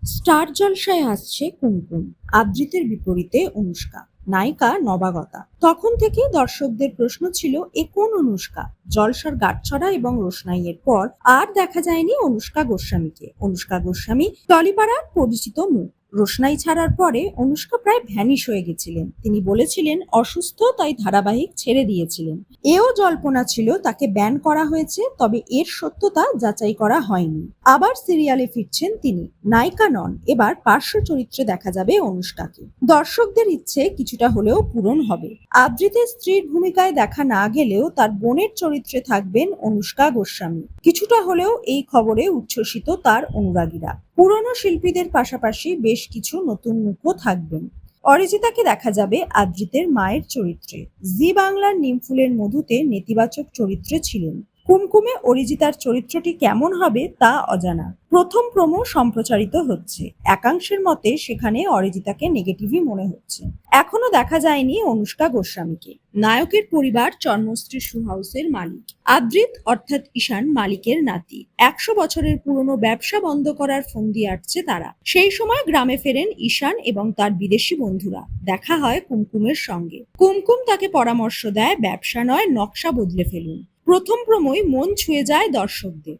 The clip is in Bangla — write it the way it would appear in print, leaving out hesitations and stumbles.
স্টার জলসায় আসছে কুমকুম, আদ্রিতের বিপরীতে অনুষ্কা, নায়িকা নবাগতা। তখন থেকেই দর্শকদের প্রশ্ন ছিল, এ কোন অনুষ্কা? জলসার গাঁটছড়া এবং রোশনাইয়ের পর আর দেখা যায়নি অনুষ্কা গোস্বামীকে। অনুষ্কা গোস্বামী টলিপাড়ার পরিচিত মুখ। রোশনাই ছাড়ার পরে অনুষ্কা প্রায় ভ্যানিশ হয়ে গেছিলেন। তিনি বলেছিলেন অসুস্থ, তাই ধারাবাহিক ছেড়ে দিয়েছিলেন। এও জল্পনা ছিল তাকে ব্যান করা হয়েছে, তবে এর সত্যতা যাচাই করা হয়নি। আবার সিরিয়ালে ফিরছেন তিনি, নায়িকা নন, এবার পার্শ্ব চরিত্রে দেখা যাবে অনুষ্কাকে। দর্শকদের ইচ্ছে কিছুটা হলেও পূরণ হবে। আদ্রিতের স্ত্রীর ভূমিকায় দেখা না গেলেও তার বোনের চরিত্রে থাকবেন অনুষ্কা গোস্বামী। কিছুটা হলেও এই খবরে উচ্ছ্বসিত তার অনুরাগীরা। পুরনো শিল্পীদের পাশাপাশি বেশ কিছু নতুন মুখও থাকবেন। অরিজিতাকে দেখা যাবে আদ্রিতের মায়ের চরিত্রে। জি বাংলার নিমফুলের মধুতে নেতিবাচক চরিত্রে ছিলেন। কুমকুমে অরিজিতার চরিত্রটি কেমন হবে তা অজানা। প্রথম প্রোমো সম্প্রচারিত হচ্ছে। একাংশের মতে সেখানে অরিজিতাকে নেগেটিভই মনে হচ্ছে। এখনো দেখা যায়নি অনুষ্কা গোস্বামীকে। নায়কের পরিবার চন্মস্ত্রী শু হাউসের মালিক। আদ্রিত অর্থাৎ ঈশান মালিকের নাতি। ১০০ বছরের পুরনো ব্যবসা বন্ধ করার ফন্দি আঁটছে তারা। সেই সময় গ্রামে ফেরেন ঈশান এবং তার বিদেশি বন্ধুরা। দেখা হয় কুমকুমের সঙ্গে। কুমকুম তাকে পরামর্শ দেয়, ব্যবসা নয়, নকশা বদলে ফেলুন। প্রথম প্রোমোয় মন ছুঁয়ে যায় দর্শকদের।